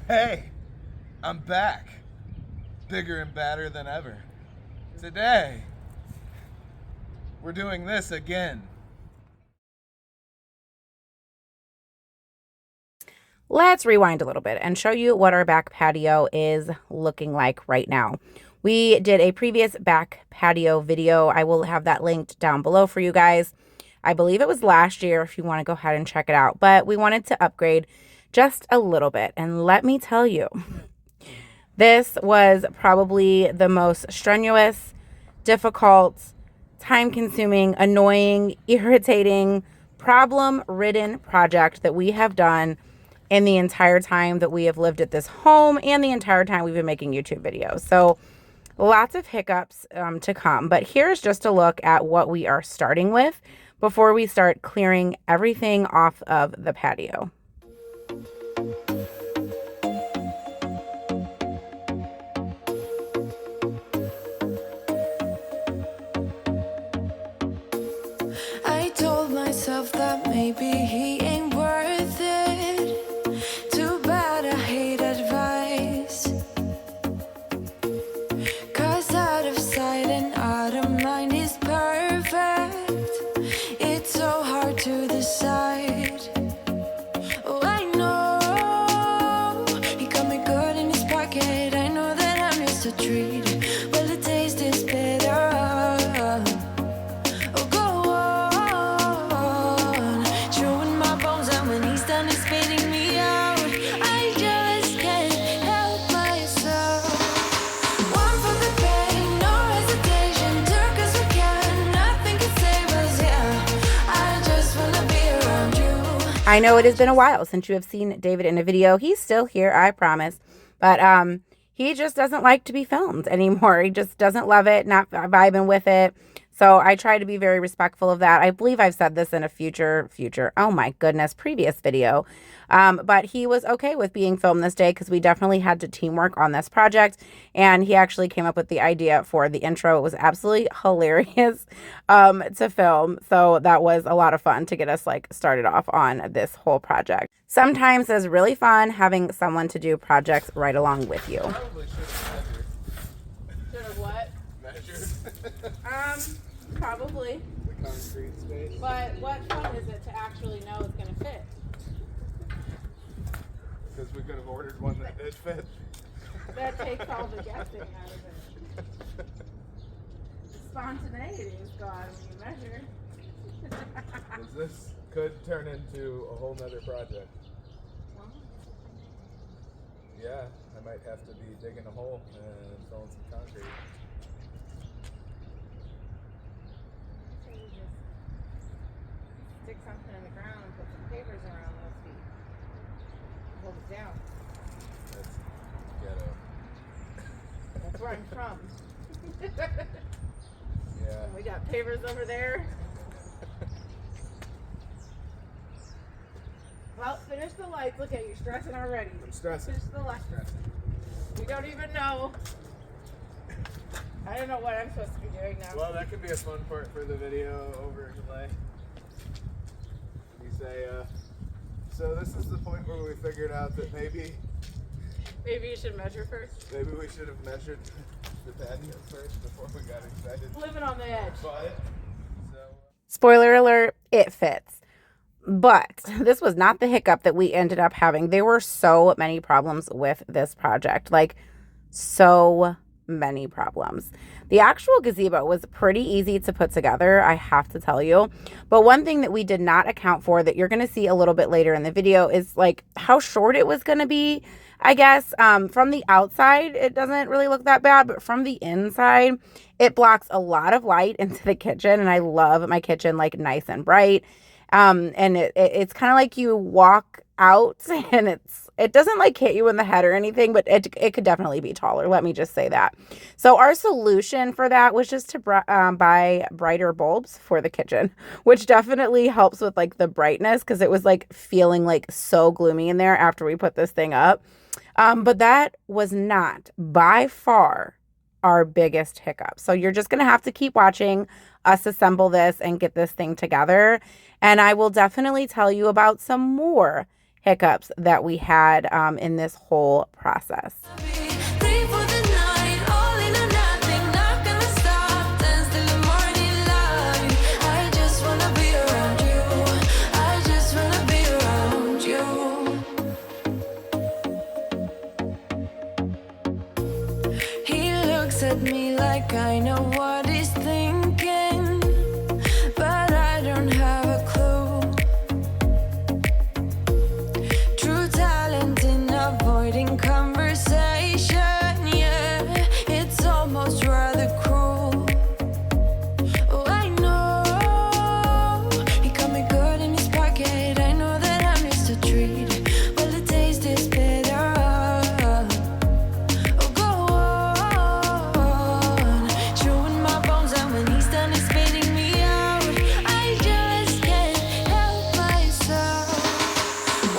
Hey, I'm back. Bigger and badder than ever. Today, we're doing this again. Let's rewind a little bit and show you what our back patio is looking like right now. We did a previous back patio video. I will have that linked down below for you guys. I believe it was last year if you want to go ahead and check it out. But we wanted to upgrade just a little bit. And let me tell you, this was probably the most strenuous, difficult, time-consuming, annoying, irritating, problem-ridden project that we have done in the entire time that we have lived at this home and the entire time we've been making YouTube videos. So lots of hiccups to come. But here's just a look at what we are starting with before we start clearing everything off of the patio. I told myself that maybe he ain't worth it. Too bad I hate advice. 'Cause out of sight and out of mind is perfect. It's so hard to decide. Oh, I know he got me good in his pocket. I know that I missed a treat. Well, the taste is bitter. Oh, go on, chewing my bones out when he's done is spitting me out. I just can't help myself. One for the pain, no hesitation. Took us we can, nothing can save us, yeah. I just wanna be around you. I know it has been a while since you have seen David in a video. He's still here, I promise. But he just doesn't like to be filmed anymore. He just doesn't love it, not vibing with it. So I try to be very respectful of that. I believe I've said this in a oh my goodness, previous video. But he was okay with being filmed this day because we definitely had to teamwork on this project. And he actually came up with the idea for the intro. It was absolutely hilarious to film. So that was a lot of fun to get us like started off on this whole project. Sometimes it's really fun having someone to do projects right along with you. Probably should have Should have what? measured. Probably. The concrete space. But what fun is it to actually know it's going to fit? Because we could have ordered one that did fit. That takes all the guessing out of it. The spontaneity is gone when you measure. This could turn into a whole nother project. Yeah, I might have to be digging a hole and throwing some concrete. Stick something in the ground and put some papers around those feet. Hold it down. That's ghetto. That's where I'm from. Yeah. We got papers over there. Well, finish the lights. Look at you, stressing already. I'm stressing. Finish the lights. We don't even know. I don't know what I'm supposed to be doing now. Well, that could be a fun part for the video overlay. You say, so this is the point where we figured out that maybe Maybe you should measure first. we should have measured the patio first before we got excited. Living on the edge. But, so... Spoiler alert, it fits. But this was not the hiccup that we ended up having. There were so many problems with this project. Like, so many problems. The actual gazebo was pretty easy to put together, I have to tell you. But one thing that we did not account for that you're going to see a little bit later in the video is like how short it was going to be. I guess from the outside, it doesn't really look that bad, but from the inside, it blocks a lot of light into the kitchen. And I love my kitchen like nice and bright. And it's kind of like you walk out and it doesn't like hit you in the head or anything, but it could definitely be taller. Let me just say that. So our solution for that was just to buy brighter bulbs for the kitchen, which definitely helps with like the brightness because it was like feeling like so gloomy in there after we put this thing up. But that was not by far our biggest hiccup. So you're just going to have to keep watching us assemble this and get this thing together. And I will definitely tell you about some more hiccups that we had in this whole process. Three for the night, all in or nothing, not gonna stop, dance till the morning light. I just wanna be around you. I just wanna be around you. He looks at me like I know what he's thinking, but I don't have a clue. True talent in avoiding conversation, yeah, it's almost rather cruel. Oh, I know he got me good in his pocket. I know that I missed a treat. Well, the taste is bitter. Oh, go on, chewing my bones, and when he's done, he's spitting me out. I just can't help myself.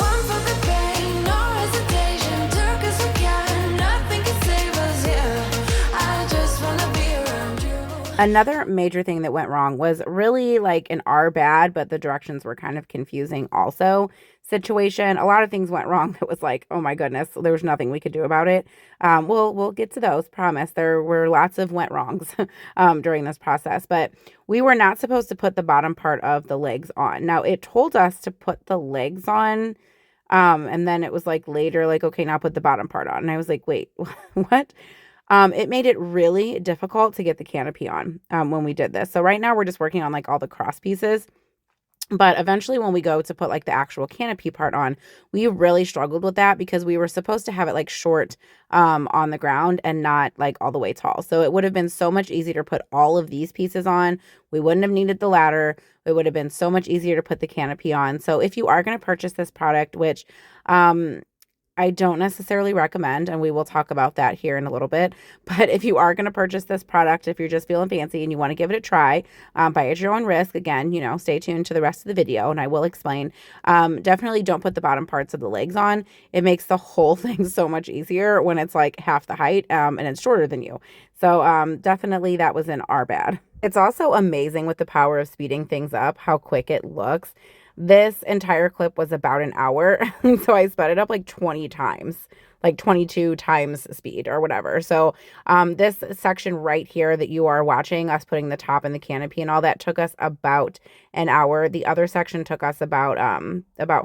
One for the pain, no hesitation, took us we can, nothing can save us, yeah. I just wanna be around you. Another major thing that went wrong was really like an our bad, but the directions were kind of confusing also situation. A lot of things went wrong that was like, oh my goodness, there was nothing we could do about it. We'll get to those, promise. There were lots of went wrongs during this process, but we were not supposed to put the bottom part of the legs on. Now it told us to put the legs on, and then it was like later, like, okay, now put the bottom part on. And I was like, wait, what? It made it really difficult to get the canopy on when we did this. So right now we're just working on like all the cross pieces. But eventually when we go to put like the actual canopy part on, we really struggled with that because we were supposed to have it like short on the ground and not like all the way tall. So it would have been so much easier to put all of these pieces on. We wouldn't have needed the ladder. It would have been so much easier to put the canopy on. So if you are going to purchase this product, which I don't necessarily recommend, and we will talk about that here in a little bit. But if you are going to purchase this product, if you're just feeling fancy and you want to give it a try, buy at your own risk. Again, stay tuned to the rest of the video and I will explain. Definitely don't put the bottom parts of the legs on. It makes the whole thing so much easier when it's like half the height and it's shorter than you. So definitely that was in our bad. It's also amazing with the power of speeding things up, how quick it looks. This entire clip was about an hour, so I sped it up like 20 times, like 22 times speed or whatever. So this section right here that you are watching, us putting the top and the canopy and all that, took us about an hour. The other section took us about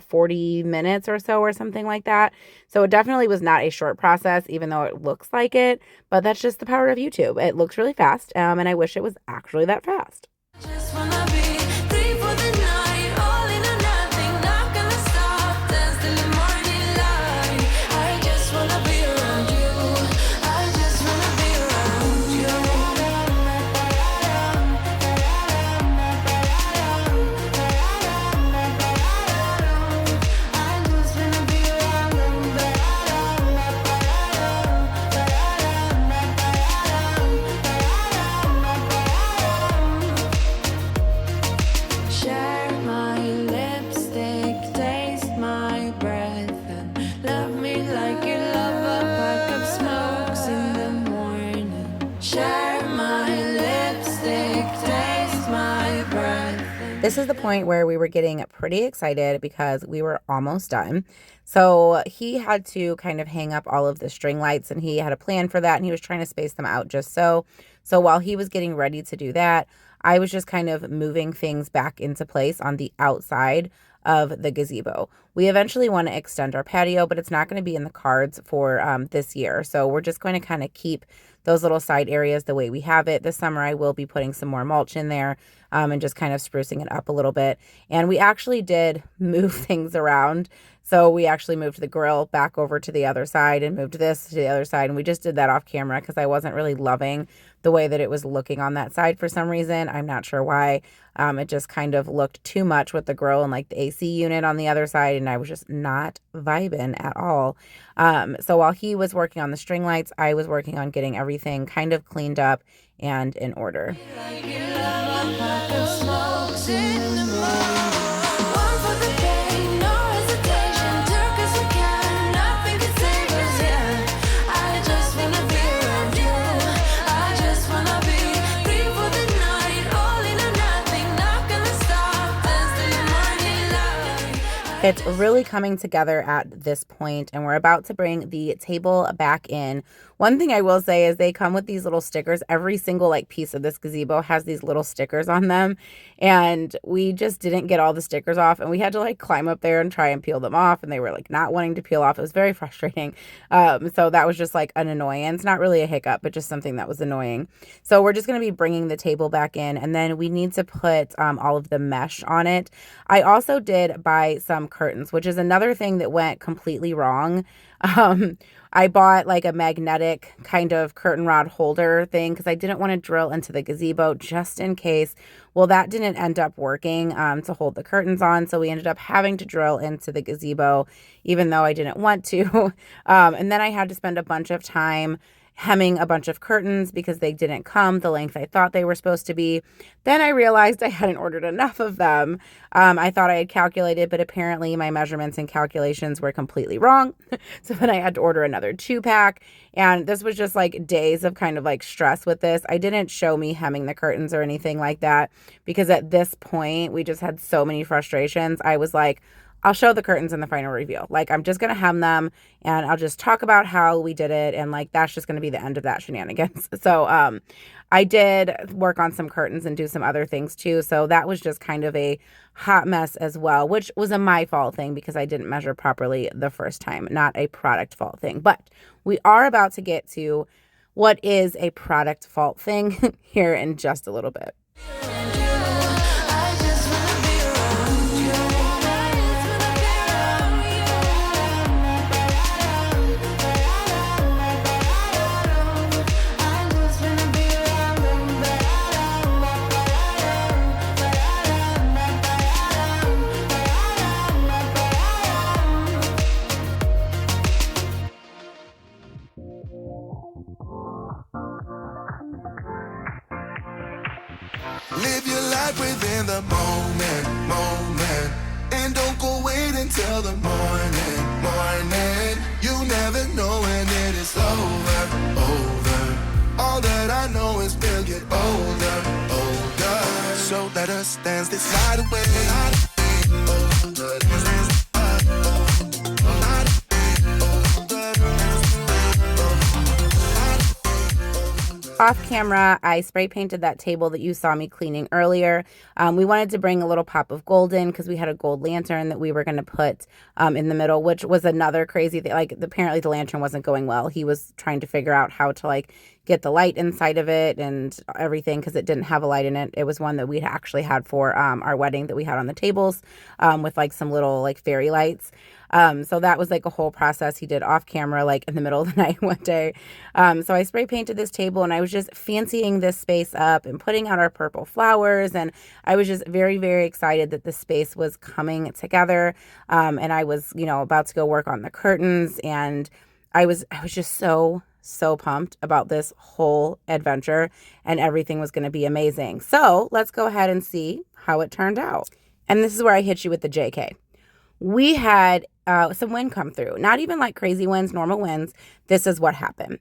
40 minutes or so or something like that. So it definitely was not a short process, even though it looks like it. But that's just the power of YouTube. It looks really fast, and I wish it was actually that fast. Just wanna be three for the night, all in or nothing, not gonna stop, dance till the morning light. I just wanna be around you. I just wanna be around you. I just wanna be share my lipstick, taste my breath, and love me like you love a pack of smokes in the morning. Share my lipstick, taste my breath. This is the point where we were getting pretty excited because we were almost done. So he had to kind of hang up all of the string lights, and he had a plan for that, and he was trying to space them out just so. So while he was getting ready to do that, I was just kind of moving things back into place on the outside of the gazebo. We eventually want to extend our patio, but it's not going to be in the cards for this year. So we're just going to kind of keep those little side areas the way we have it. This summer I will be putting some more mulch in there and just kind of sprucing it up a little bit. And we actually did move things around. So we actually moved the grill back over to the other side and moved this to the other side. And we just did that off camera because I wasn't really loving the way that it was looking on that side for some reason. I'm not sure why. It just kind of looked too much with the grill and like the AC unit on the other side. And I was just not vibing at all. So while he was working on the string lights, I was working on getting everything kind of cleaned up and in order. Like you love a pack of smokes in the morning. One for the pain, no hesitation, took us we can, nothing can save us, yeah. I just wanna be around you. I just wanna be three for the night, all in or nothing, not gonna stop, dance till the morning light. It's really coming together at this point, and we're about to bring the table back in. One thing I will say is they come with these little stickers. Every single like piece of this gazebo has these little stickers on them, and we just didn't get all the stickers off, and we had to like climb up there and try and peel them off, and they were like not wanting to peel off. It was very frustrating. So that was just like an annoyance, not really a hiccup, but just something that was annoying. So we're just going to be bringing the table back in, and then we need to put all of the mesh on it. I also did buy some curtains, which is another thing that went completely wrong. I bought like a magnetic kind of curtain rod holder thing because I didn't want to drill into the gazebo just in case. Well, that didn't end up working to hold the curtains on. So we ended up having to drill into the gazebo, even though I didn't want to. And then I had to spend a bunch of time hemming a bunch of curtains because they didn't come the length I thought they were supposed to be. Then I realized I hadn't ordered enough of them. I thought I had calculated, but apparently my measurements and calculations were completely wrong. So then I had to order another 2-pack. And this was just like days of kind of like stress with this. I didn't show me hemming the curtains or anything like that because at this point we just had so many frustrations. I was like, I'll show the curtains in the final review. Like, I'm just going to hem them and I'll just talk about how we did it. And like, that's just going to be the end of that shenanigans. So, I did work on some curtains and do some other things too. So that was just kind of a hot mess as well, which was a my fault thing because I didn't measure properly the first time, not a product fault thing. But we are about to get to what is a product fault thing here in just a little bit. Live your life within the moment, and don't go wait until the morning. You never know when it is over. All that I know is we'll get older. So let us dance this night away. Off camera, I spray painted that table that you saw me cleaning earlier. We wanted to bring a little pop of gold in because we had a gold lantern that we were going to put in the middle, which was another crazy thing. Like, apparently the lantern wasn't going well. He was trying to figure out how to like get the light inside of it and everything because it didn't have a light in it. It was one that we actually had for our wedding that we had on the tables with like some little like fairy lights. So that was like a whole process he did off camera, like in the middle of the night one day. So I spray painted this table and I was just fancying this space up and putting out our purple flowers. And I was just very, very excited that the space was coming together. And I was, about to go work on the curtains, and I was just so pumped about this whole adventure, and everything was going to be amazing. So let's go ahead and see how it turned out. And this is where I hit you with the JK. We had some wind come through, not even like crazy winds, normal winds. This is what happened.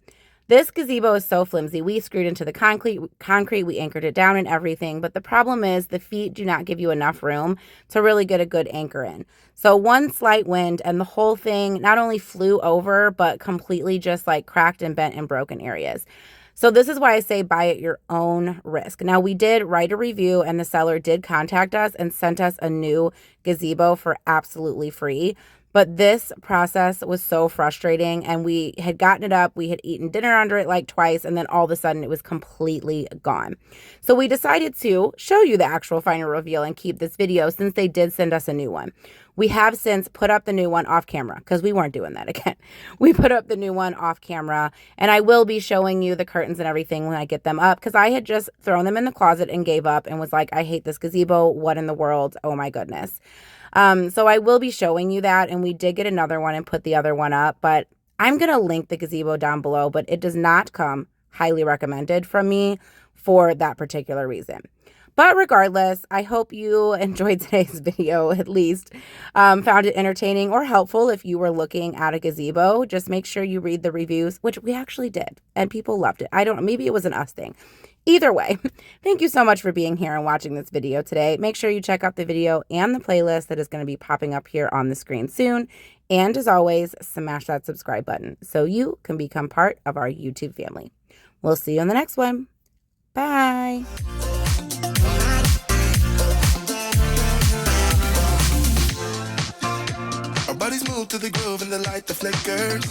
This gazebo is so flimsy. We screwed into the concrete, we anchored it down and everything. But the problem is the feet do not give you enough room to really get a good anchor in. So one slight wind and the whole thing not only flew over, but completely just like cracked and bent in broken areas. So this is why I say buy at your own risk. Now, we did write a review and the seller did contact us and sent us a new gazebo for absolutely free. But this process was so frustrating, and we had gotten it up. We had eaten dinner under it like twice, and then all of a sudden it was completely gone. So we decided to show you the actual final reveal and keep this video since they did send us a new one. We have since put up the new one off camera because we weren't doing that again. We put up the new one off camera, and I will be showing you the curtains and everything when I get them up because I had just thrown them in the closet and gave up and was like, I hate this gazebo. What in the world? Oh my goodness. So I will be showing you that, and we did get another one and put the other one up, but I'm going to link the gazebo down below, but it does not come highly recommended from me for that particular reason. But regardless, I hope you enjoyed today's video, at least found it entertaining or helpful. If you were looking at a gazebo, just make sure you read the reviews, which we actually did, and people loved it. I don't know, maybe it was an us thing. Either way, thank you so much for being here and watching this video today. Make sure you check out the video and the playlist that is going to be popping up here on the screen soon. And as always, smash that subscribe button so you can become part of our YouTube family. We'll see you in the next one. Bye. Our bodies move to the groove and the light that flickers.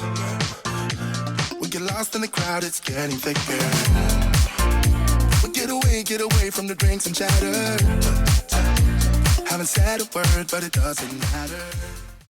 We get lost in the crowd, it's getting thicker. We get away from the drinks and chatter. Haven't said a word, but it doesn't matter.